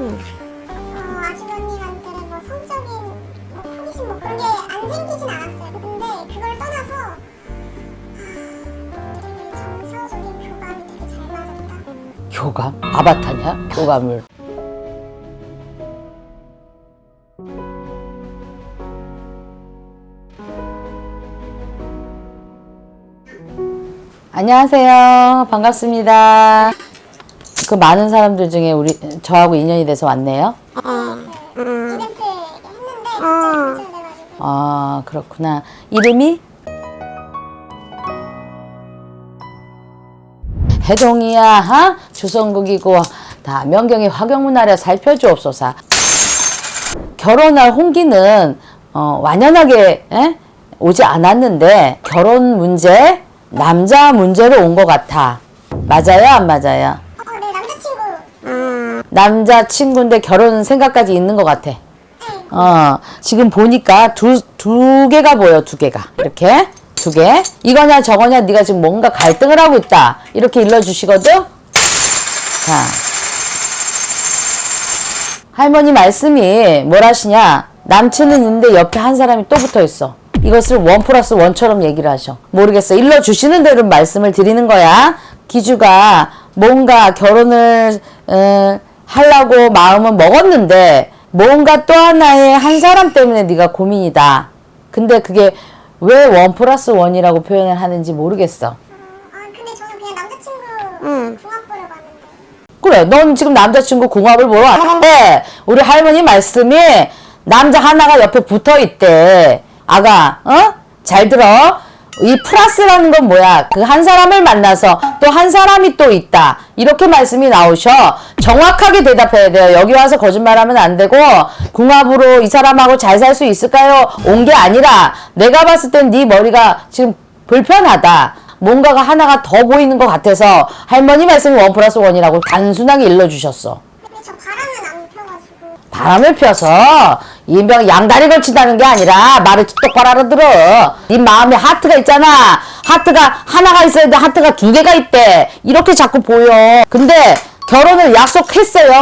아주버님한테는 뭐 성적인 뭐 호기심 뭐 그런 게 안 생기진 않았어요. 근데 그걸 떠나서 되게 정서적인 교감이 되게 잘 맞았다. 교감? 아바타냐? 교감을. 안녕하세요. 반갑습니다. 그 많은 사람들 중에 저하고 인연이 돼서 왔네요. 이벤트 했는데 갑자기 돼가지고. 아, 그렇구나. 이름이? 해동이야, 하? 조선국이고, 다 명경이 화경문화래 살펴주옵소서. 결혼할 홍기는, 완연하게, 오지 않았는데, 결혼 문제, 남자 문제로 온 것 같아. 맞아요, 안 맞아요? 네, 남자친구. 남자친구인데 결혼 생각까지 있는 것 같아. 지금 보니까 두 개가 보여, 두 개가. 이렇게. 두 개. 이거냐 저거냐 네가 지금 뭔가 갈등을 하고 있다. 이렇게 일러주시거든? 자. 할머니 말씀이 뭘 하시냐. 남친은 있는데 옆에 한 사람이 또 붙어 있어. 이것을 1+1처럼 얘기를 하셔. 모르겠어. 일러주시는 대로 말씀을 드리는 거야. 기주가 뭔가 결혼을 하려고 마음은 먹었는데 뭔가 또 하나의 한 사람 때문에 네가 고민이다. 근데 그게 왜 1+1이라고 표현을 하는지 모르겠어. 근데 저는 그냥 남자친구 궁합 보러 갔는데. 그래, 넌 지금 남자친구 궁합을 보러 왔는데 우리 할머니 말씀이 남자 하나가 옆에 붙어 있대. 아가, 잘 들어. 이 플러스라는 건 뭐야? 그 한 사람을 만나서 또 한 사람이 또 있다. 이렇게 말씀이 나오셔. 정확하게 대답해야 돼요. 여기 와서 거짓말하면 안 되고 궁합으로 이 사람하고 잘 살 수 있을까요? 온 게 아니라 내가 봤을 땐 네 머리가 지금 불편하다. 뭔가가 하나가 더 보이는 것 같아서 할머니 말씀이 1+1이라고 단순하게 일러주셨어. 근데 저 바람은 안 펴가지고. 바람을 펴서 인병 양다리 걸친다는 게 아니라 말을 똑바로 알아들어. 네 마음에 하트가 있잖아. 하트가 하나가 있어야 돼. 하트가 두 개가 있대. 이렇게 자꾸 보여. 근데 결혼을 약속했어요. 네,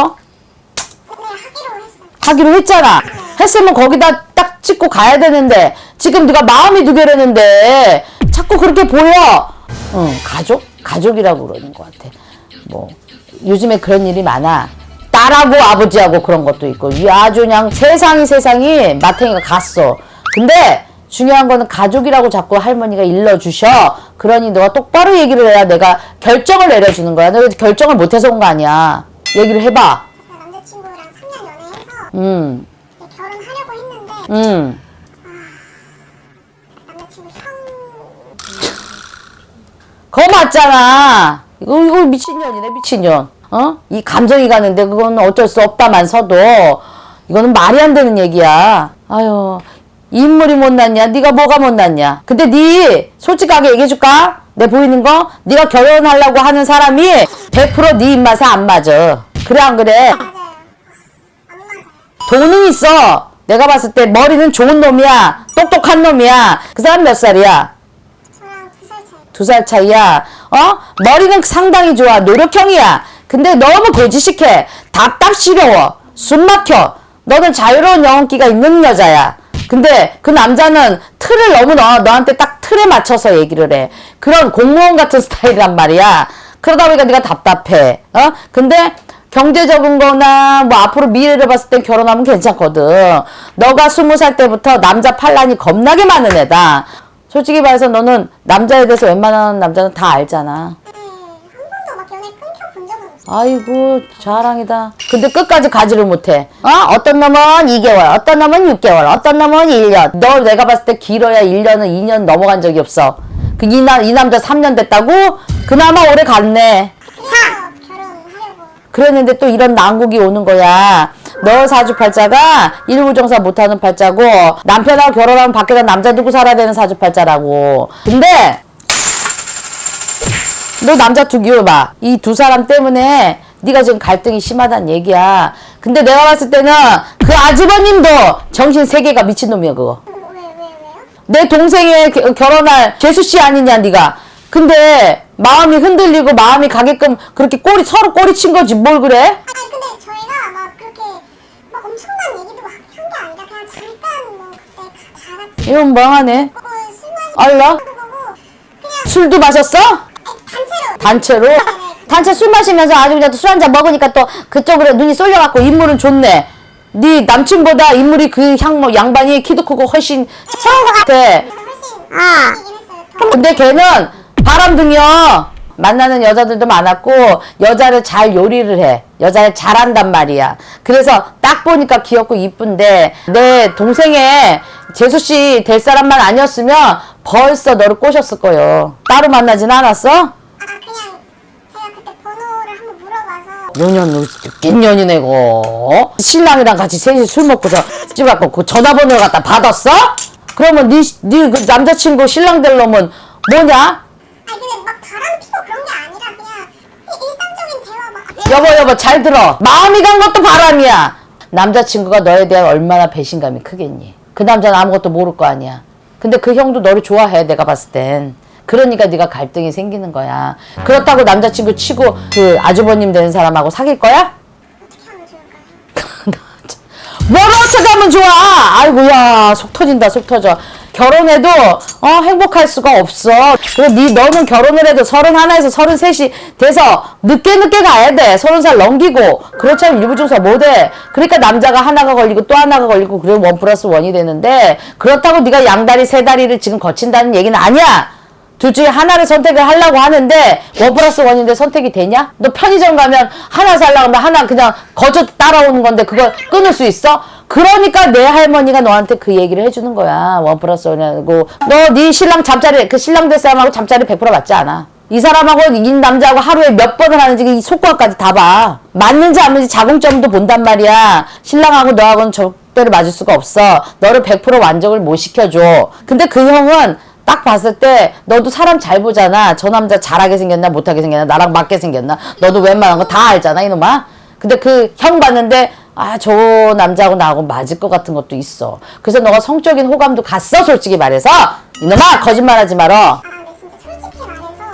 하기로 했어요. 하기로 했잖아. 했으면 거기다 딱 찍고 가야 되는데 지금 네가 마음이 두 개라는데 자꾸 그렇게 보여. 가족이라고 그러는 것 같아. 뭐 요즘에 그런 일이 많아. 딸하고 아버지하고 그런 것도 있고 아주 그냥 세상이 마탱이가 갔어. 근데 중요한 거는 가족이라고 자꾸 할머니가 일러주셔. 그러니 너가 똑바로 얘기를 해야 내가 결정을 내려주는 거야. 너 결정을 못해서 온 거 아니야. 얘기를 해봐. 제가 남자친구랑 3년 연애해서 이제 결혼하려고 했는데 남자친구 그거 맞잖아. 이거 미친년이네, 미친년. 이 감정이 가는데 그건 어쩔 수 없다만서도 이거는 말이 안 되는 얘기야. 아유, 인물이 못났냐? 네가 뭐가 못났냐? 근데 네 솔직하게 얘기해줄까? 내 보이는 거? 네가 결혼하려고 하는 사람이 100%네 입맛에 안 맞아. 그래 안 그래? 맞아요. 안 맞아요. 돈은 있어. 내가 봤을 때 머리는 좋은 놈이야. 똑똑한 놈이야. 그 사람 몇 살이야? 저랑 2살 차이. 2살 차이야. 머리는 상당히 좋아. 노력형이야. 근데 너무 고지식해. 답답시려워. 숨막혀. 너는 자유로운 영혼기가 있는 여자야. 근데 그 남자는 틀을 너무 넣어. 너한테 딱 틀에 맞춰서 얘기를 해. 그런 공무원 같은 스타일이란 말이야. 그러다 보니까 네가 답답해. 근데 경제적인 거나 뭐 앞으로 미래를 봤을 땐 결혼하면 괜찮거든. 너가 20살 때부터 남자 팔란이 겁나게 많은 애다. 솔직히 말해서 너는 남자에 대해서 웬만한 남자는 다 알잖아. 한 번도 막 연애 끊겨본 적은 없어요. 아이고 자랑이다. 근데 끝까지 가지를 못해. 어떤 놈은 2개월, 어떤 놈은 6개월, 어떤 놈은 1년. 너 내가 봤을 때 길어야 1년은 2년 넘어간 적이 없어. 이 남자 3년 됐다고? 그나마 오래 갔네. 그래서 결혼하려고. 그랬는데 또 이런 난국이 오는 거야. 너 사주팔자가 일부정사 못하는 팔자고 남편하고 결혼하면 밖에다 남자 두고 살아야 되는 사주팔자라고. 근데 너 남자 두기로 봐. 이 두 사람 때문에 네가 지금 갈등이 심하다는 얘기야. 근데 내가 봤을 때는 그 아주버님도 정신 세계가 미친놈이야 그거. 왜요? 내 동생의 결혼할 재수씨 아니냐 네가. 근데 마음이 흔들리고 마음이 가게끔 그렇게 서로 꼬리 친 거지 뭘 그래? 아니 근데 저희가 막 그렇게 같이 이건 멍하네. 먹고 술 마시고 얼라? 하는 거고 그냥 술도 마셨어? 단체로. 단체로? 단체 술 마시면서 아주 그냥 술 한잔 먹으니까 또 그쪽으로 눈이 쏠려갖고 인물은 좋네. 네 남친보다 인물이 그 양반이 키도 크고 훨씬 좋은 것 같아. 훨씬 이긴 했어요. 더 근데 걔는 바람둥이여. 만나는 여자들도 많았고 여자를 잘 요리를 해. 여자를 잘한단 말이야. 그래서 딱 보니까 귀엽고 이쁜데 내 동생의 재수씨 될 사람만 아니었으면 벌써 너를 꼬셨을 거요. 따로 만나진 않았어? 그냥 제가 그때 번호를 한번 물어봐서 노년 깻년이네 고 신랑이랑 같이 셋이 술 먹고서 집에 갖고 그 전화번호를 갖다 받았어? 그러면 네 그 남자친구 신랑 될 놈은 뭐냐? 근데 막 바람 피고 그런 게 아니라 그냥 일상적인 대화 막 여보 잘 들어. 마음이 간 것도 바람이야. 남자친구가 너에 대한 얼마나 배신감이 크겠니? 그 남자는 아무것도 모를 거 아니야. 근데 그 형도 너를 좋아해 내가 봤을 땐. 그러니까 네가 갈등이 생기는 거야. 그렇다고 남자친구 치고 그 아주버님 되는 사람하고 사귈 거야? 어떻게 하면 좋을까요? 뭐가 어떻게 하면 좋아? 아이고야 속 터진다 속 터져. 결혼해도 행복할 수가 없어. 그리고 너는 결혼을 해도 31에서 33이 돼서 늦게 가야 돼. 30살 넘기고 그렇지 않으면 유부중사 못해. 그러니까 남자가 하나가 걸리고 또 하나가 걸리고 그리고 1+1이 되는데 그렇다고 네가 양다리 세 다리를 지금 거친다는 얘기는 아니야. 둘 중에 하나를 선택을 하려고 하는데 1+1인데 선택이 되냐? 너 편의점 가면 하나 살려고 하면 하나 그냥 거저 따라오는 건데 그걸 끊을 수 있어? 그러니까 내 할머니가 너한테 그 얘기를 해주는 거야. 1+1이고 너 네 신랑 잠자리 그 신랑 될 사람하고 잠자리 100% 맞지 않아. 이 사람하고 이 남자하고 하루에 몇 번을 하는지 이 속과까지 다 봐. 맞는지 안 맞는지 자궁점도 본단 말이야. 신랑하고 너하고는 절대로 맞을 수가 없어. 너를 100% 만족을 못 시켜줘. 근데 그 형은 딱 봤을 때 너도 사람 잘 보잖아. 저 남자 잘하게 생겼나 못하게 생겼나 나랑 맞게 생겼나 너도 웬만한 거 다 알잖아 이놈아. 근데 그 형 봤는데 저 남자하고 나하고 맞을 것 같은 것도 있어. 그래서 너가 성적인 호감도 갔어 솔직히 말해서. 이놈아 거짓말하지 말어. 근데 진짜 솔직히 말해서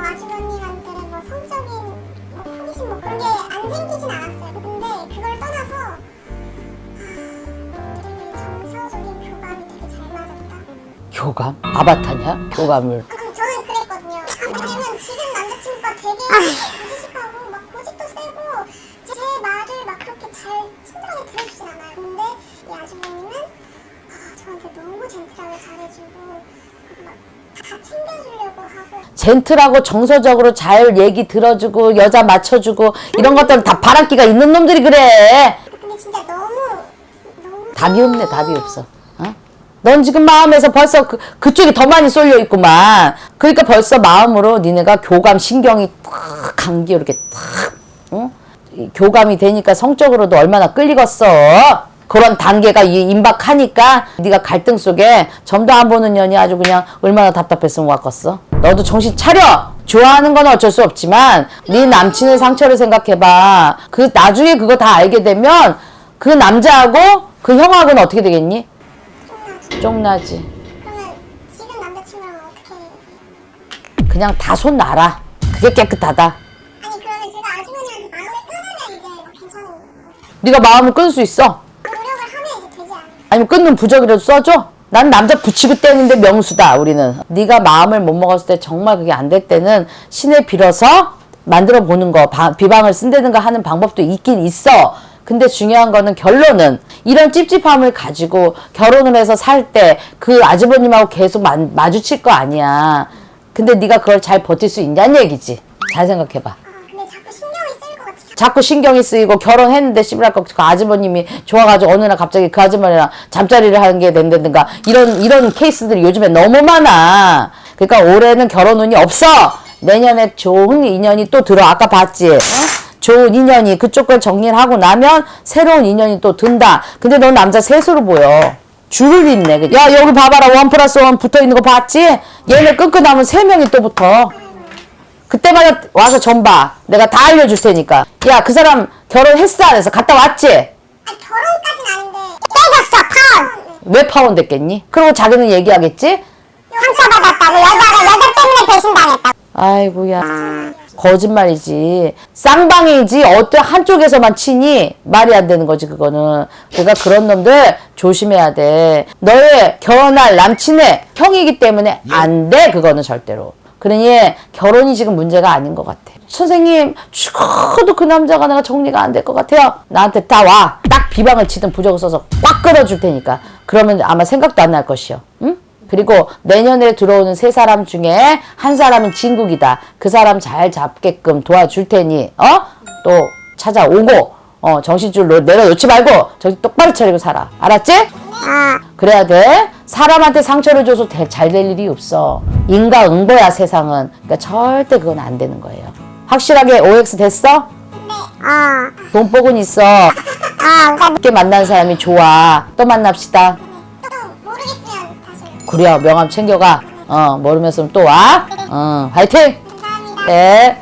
아주버님한테는 뭐 성적인 뭐 호기심 뭐 그런 게 안 생기진 않았어요. 근데 그걸 떠나서 되게 정서적인 교감이 되게 잘 맞았다. 교감? 아바타냐? 교감을. 저는 그랬거든요. 왜냐면 지금 남자친구가 되게 고지식하고 막 고집도 세고 제 말을 막 그렇게 잘 친절하게 들어주진 않아요. 근데 이 아주버님은 저한테 너무 젠틀하게 잘해주고 막 다 챙겨주려고 하고 젠틀하고 정서적으로 잘 얘기 들어주고 여자 맞춰주고 이런 것들은 다 바람기가 있는 놈들이 그래. 근데 진짜 너무 답이 없네 답이 없어. 넌 지금 마음에서 벌써 그쪽이 더 많이 쏠려 있구만. 그러니까 벌써 마음으로 니네가 교감 신경이 탁 감기 이렇게 탁 교감이 되니까 성적으로도 얼마나 끌리겠어. 그런 단계가 임박하니까 네가 갈등 속에 점도 안 보는 년이 아주 그냥 얼마나 답답했으면 왔겠어. 너도 정신 차려. 좋아하는 건 어쩔 수 없지만 네 남친의 상처를 생각해봐. 그 나중에 그거 다 알게 되면 그 남자하고 그 형하고는 어떻게 되겠니? 쫑나지. 그러면 지금 남자친구랑 어떻게 그냥 다 손 놔라. 그게 깨끗하다. 아니 그러면 제가 아주머니한테 마음을 끊으면 이제 괜찮은 거예요? 네가 마음을 끊을 수 있어. 노력을 하면 이제 되지 않아요? 아니면 끊는 부적이라도 써줘. 난 남자 붙이고 떼는데 명수다 우리는. 네가 마음을 못 먹었을 때 정말 그게 안 될 때는 신을 빌어서 만들어 보는 거 비방을 쓴다든가 하는 방법도 있긴 있어. 근데 중요한 거는 결론은 이런 찝찝함을 가지고 결혼을 해서 살 때 그 아주버님하고 계속 마주칠 거 아니야. 근데 네가 그걸 잘 버틸 수 있냐는 얘기지. 잘 생각해봐. 근데 자꾸 신경이 쓰일 것 같아. 자꾸 신경이 쓰이고 결혼했는데 씨발까 그 아주버님이 좋아가지고 어느 날 갑자기 그 아주머니랑 잠자리를 하는 게 된다든가 이런 케이스들이 요즘에 너무 많아. 그러니까 올해는 결혼 운이 없어. 내년에 좋은 인연이 또 들어. 아까 봤지? 좋은 인연이 그쪽 걸 정리를 하고 나면 새로운 인연이 또 든다. 근데 넌 남자 셋으로 보여. 줄을 잇네. 야 여기 봐봐라 1+1 붙어있는 거 봤지? 얘네 끊고 나면 3명이 또 붙어. 그때마다 와서 전 봐. 내가 다 알려줄 테니까. 야 그 사람 결혼했어 안 했어? 갔다 왔지? 아니 결혼까지는 아닌데 깨졌어 파혼. 왜 파혼 됐겠니? 그리고 자기는 얘기하겠지? 상처받았다고 여자 때문에 배신당했다고. 아이고야. 거짓말이지. 쌍방이지 어떤 한쪽에서만 치니 말이 안 되는 거지 그거는. 그러니까 그런 놈들 조심해야 돼. 너의 결혼할 남친의 형이기 때문에 안 돼 그거는 절대로. 그러니 결혼이 지금 문제가 아닌 것 같아. 선생님 죽어도 그 남자가 내가 정리가 안 될 것 같아요. 나한테 다 와. 딱 비방을 치든 부적을 써서 꽉 끌어줄 테니까. 그러면 아마 생각도 안 날 것이요. 응? 그리고 내년에 들어오는 3사람 중에 한 사람은 진국이다. 그 사람 잘 잡게끔 도와줄 테니 또 찾아오고 정신줄 내려놓지 말고 정신 똑바로 차리고 살아. 알았지? 그래야 돼. 사람한테 상처를 줘서 잘 될 일이 없어. 인과응보야 세상은. 그러니까 절대 그건 안 되는 거예요. 확실하게 OX 됐어? 돈복은 있어. 함께 만난 사람이 좋아. 또 만납시다. 또 모르겠으면 다시. 그래요. 명함 챙겨가. 모르면서 또 와. 화이팅! 감사합니다. 네.